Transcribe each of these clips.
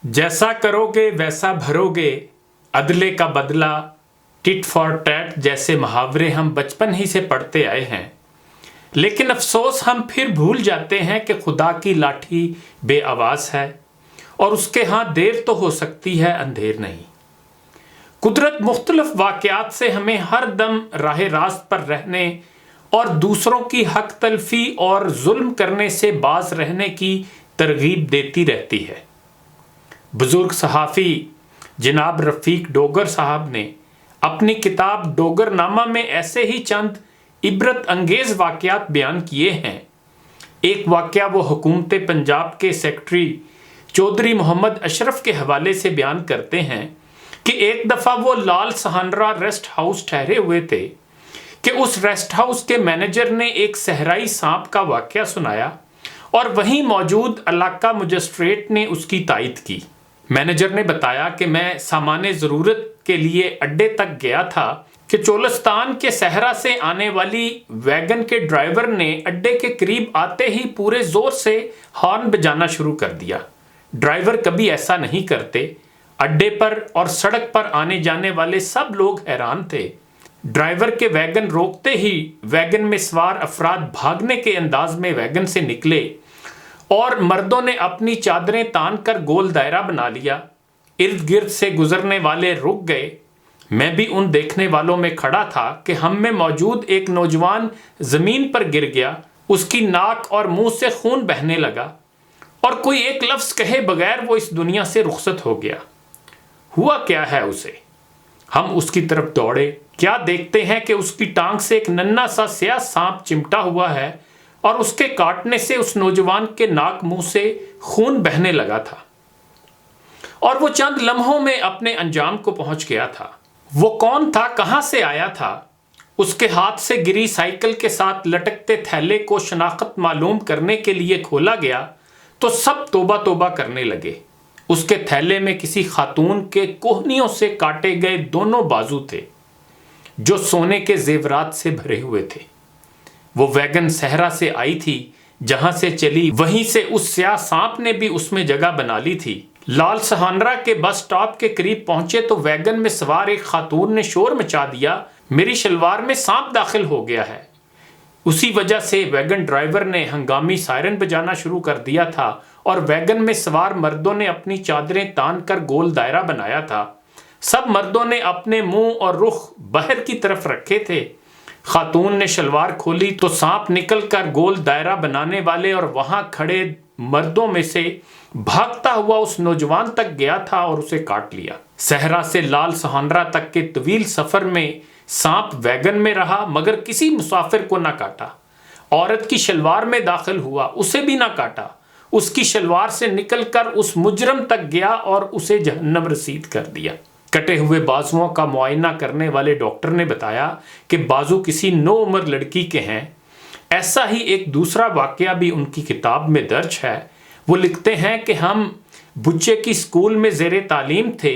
जैसा करोगे वैसा भरोगे, अदले का बदला, टिट फॉर टैट जैसे मुहावरे हम बचपन ही से पढ़ते आए हैं। लेकिन अफसोस हम फिर भूल जाते हैं कि खुदा की लाठी बेआवाज़ है और उसके यहाँ देर तो हो सकती है, अंधेर नहीं। कुदरत मुख्तलिफ वाक़यात से हमें हर दम राह रास्त पर रहने और दूसरों की हक तलफी और जुल्म करने से बाज रहने की तरगीब देती रहती है। बुजुर्ग सहाफ़ी जनाब रफ़ीक डोगर साहब ने अपनी किताब डोगरनामा में ऐसे ही चंद इबरत अंगेज़ वाक़यात बयान किए हैं। एक वाक़या वो हुकूमत पंजाब के सेक्रेटरी चौधरी मोहम्मद अशरफ के हवाले से बयान करते हैं कि एक दफ़ा वो लाल सहानरा रेस्ट हाउस ठहरे हुए थे कि उस रेस्ट हाउस के मैनेजर ने एक सहराई सांप का वाक़या सुनाया और वहीं मौजूद इलाका मजिस्ट्रेट ने उसकी तायद की। मैनेजर ने बताया कि मैं सामाने ज़रूरत के लिए अड्डे तक गया था कि चोलिस्तान के सहरा से आने वाली वैगन के ड्राइवर ने अड्डे के करीब आते ही पूरे ज़ोर से हॉर्न बजाना शुरू कर दिया। ड्राइवर कभी ऐसा नहीं करते। अड्डे पर और सड़क पर आने जाने वाले सब लोग हैरान थे। ड्राइवर के वैगन रोकते ही वैगन में सवार अफराद भागने के अंदाज में वैगन से निकले और मर्दों ने अपनी चादरें तान कर गोल दायरा बना लिया। इर्द गिर्द से गुजरने वाले रुक गए। मैं भी उन देखने वालों में खड़ा था कि हम में मौजूद एक नौजवान ज़मीन पर गिर गया। उसकी नाक और मुंह से खून बहने लगा और कोई एक लफ्ज़ कहे बगैर वो इस दुनिया से रुखसत हो गया। हुआ क्या है उसे? हम उसकी तरफ दौड़े। क्या देखते हैं कि उसकी टांग से एक नन्हा सा स्याह सांप चिमटा हुआ है और उसके काटने से उस नौजवान के नाक मुंह से खून बहने लगा था और वो चंद लम्हों में अपने अंजाम को पहुंच गया था। वो कौन था, कहां से आया था? उसके हाथ से गिरी साइकिल के साथ लटकते थैले को शनाख्त मालूम करने के लिए खोला गया तो सब तोबा तोबा करने लगे। उसके थैले में किसी खातून के कोहनियों से काटे गए दोनों बाजू थे जो सोने के जेवरात से भरे हुए थे। वो वैगन सहरा से आई थी, जहां से चली वहीं से उस स्याह सांप ने भी उसमें जगह बना ली थी। लाल सहानरा के बस स्टॉप के करीब पहुंचे तो वैगन में सवार एक खातून ने शोर मचा दिया, मेरी शलवार में सांप दाखिल हो गया है। उसी वजह से वैगन ड्राइवर ने हंगामी सायरन बजाना शुरू कर दिया था और वैगन में सवार मर्दों ने अपनी चादरें तान कर गोल दायरा बनाया था। सब मर्दों ने अपने मुंह और रुख बाहर की तरफ रखे थे। खातून ने शलवार खोली तो सांप निकलकर गोल दायरा बनाने वाले और वहां खड़े मर्दों में से भागता हुआ उस नौजवान तक गया था और उसे काट लिया। सहरा से लाल सहानरा तक के तवील सफर में सांप वैगन में रहा मगर किसी मुसाफिर को ना काटा। औरत की शलवार में दाखिल हुआ, उसे भी ना काटा। उसकी शलवार से निकलकर उस मुजरम तक गया और उसे जहन्नम रसीद कर दिया। कटे हुए बाजुओं का मुआयना करने वाले डॉक्टर ने बताया कि बाजू किसी नौउम्र लड़की के हैं। ऐसा ही एक दूसरा वाकया भी उनकी किताब में दर्ज है। वो लिखते हैं कि हम बुच्चे की स्कूल में ज़ेरे तालीम थे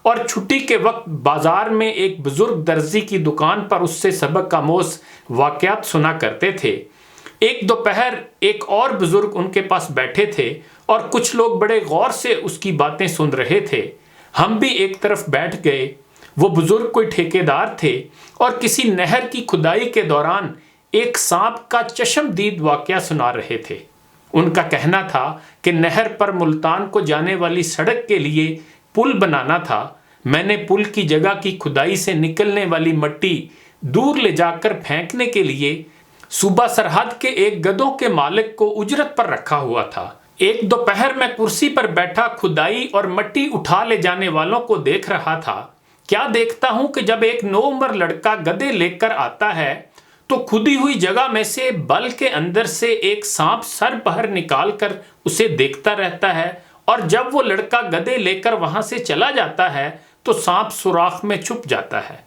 और छुट्टी के वक्त बाजार में एक बुजुर्ग दर्जी की दुकान पर उससे सबक आमोज़ वाकयात सुना करते थे। एक दोपहर एक और बुजुर्ग उनके पास बैठे थे और कुछ लोग बड़े गौर से उसकी बातें सुन रहे थे। हम भी एक तरफ बैठ गए। वो बुजुर्ग कोई ठेकेदार थे और किसी नहर की खुदाई के दौरान एक सांप का चश्मदीद वाकया सुना रहे थे। उनका कहना था कि नहर पर मुल्तान को जाने वाली सड़क के लिए पुल बनाना था। मैंने पुल की जगह की खुदाई से निकलने वाली मिट्टी दूर ले जाकर फेंकने के लिए सूबा सरहद के एक गधों के मालिक को उजरत पर रखा हुआ था। एक दोपहर में कुर्सी पर बैठा खुदाई और मिट्टी उठा ले जाने वालों को देख रहा था। क्या देखता हूं कि जब एक नौउम्र लड़का गधे लेकर आता है तो खुदी हुई जगह में से बल के अंदर से एक सांप सर बाहर निकाल कर उसे देखता रहता है और जब वो लड़का गधे लेकर वहां से चला जाता है तो सांप सुराख में छुप जाता है।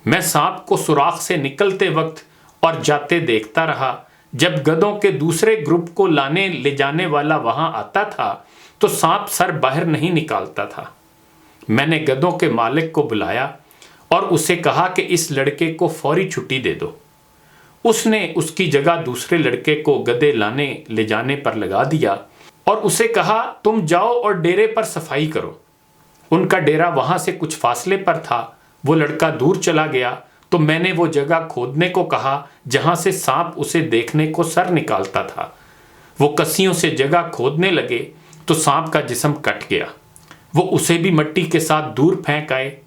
मैं सांप को सुराख से निकलते वक्त और जाते देखता रहा। जब गधों के दूसरे ग्रुप को लाने ले जाने वाला वहां आता था तो सांप सर बाहर नहीं निकालता था। मैंने गधों के मालिक को बुलाया और उसे कहा कि इस लड़के को फौरी छुट्टी दे दो। उसने उसकी जगह दूसरे लड़के को गधे लाने ले जाने पर लगा दिया اور اسے کہا تم جاؤ اور ڈیرے پر صفائی کرو۔ ان کا ڈیرا وہاں سے کچھ فاصلے پر تھا۔ وہ لڑکا دور چلا گیا تو میں نے وہ جگہ کھودنے کو کہا جہاں سے سانپ اسے دیکھنے کو سر نکالتا تھا۔ وہ کسیوں سے جگہ کھودنے لگے تو سانپ کا جسم کٹ گیا۔ وہ اسے بھی مٹی کے ساتھ دور پھینک آئے۔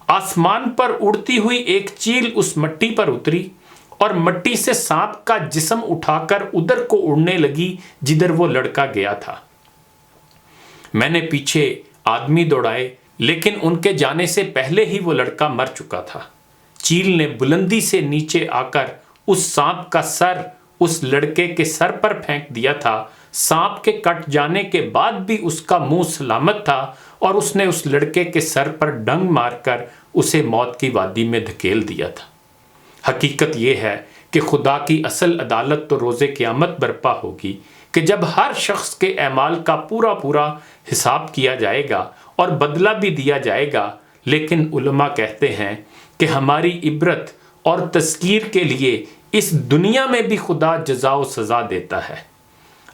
آسمان پر اڑتی ہوئی ایک چیل اس مٹی پر اتری اور مٹی سے سانپ کا جسم اٹھا کر ادھر کو اڑنے لگی جدھر وہ لڑکا گیا تھا۔ میں نے پیچھے آدمی دوڑائے لیکن ان کے جانے سے پہلے ہی وہ لڑکا مر چکا تھا۔ چیل نے بلندی سے نیچے آ کر اس سانپ کا سر اس لڑکے کے سر پر پھینک دیا تھا۔ سانپ کے کٹ جانے کے بعد بھی اس کا منہ سلامت تھا اور اس نے اس لڑکے کے سر پر ڈنگ مار کر اسے موت کی وادی میں دھکیل دیا تھا۔ حقیقت یہ ہے کہ خدا کی اصل عدالت تو روز قیامت برپا ہوگی کہ جب ہر شخص کے اعمال کا پورا پورا حساب کیا جائے گا اور بدلہ بھی دیا جائے گا۔ لیکن علماء کہتے ہیں کہ ہماری عبرت اور تذکیر کے لیے اس دنیا میں بھی خدا جزا و سزا دیتا ہے۔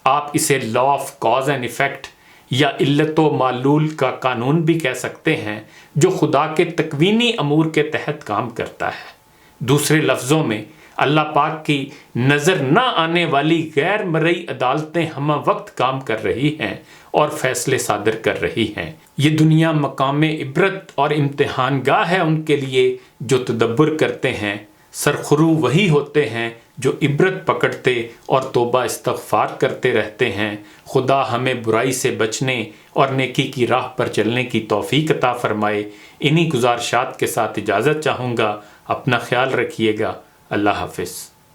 آپ اسے law of cause and effect یا علت و معلول کا قانون بھی کہہ سکتے ہیں جو خدا کے تکوینی امور کے تحت کام کرتا ہے۔ دوسرے لفظوں میں اللہ پاک کی نظر نہ آنے والی غیر مرئی عدالتیں ہم وقت کام کر رہی ہیں اور فیصلے صادر کر رہی ہیں۔ یہ دنیا مقام عبرت اور امتحان گاہ ہے ان کے لیے جو تدبر کرتے ہیں۔ سرخرو وہی ہوتے ہیں جو عبرت پکڑتے اور توبہ استغفار کرتے رہتے ہیں۔ خدا ہمیں برائی سے بچنے اور نیکی کی راہ پر چلنے کی توفیق عطا فرمائے۔ انہی گزارشات کے ساتھ اجازت چاہوں گا۔ اپنا خیال رکھیے گا۔ اللہ حافظ۔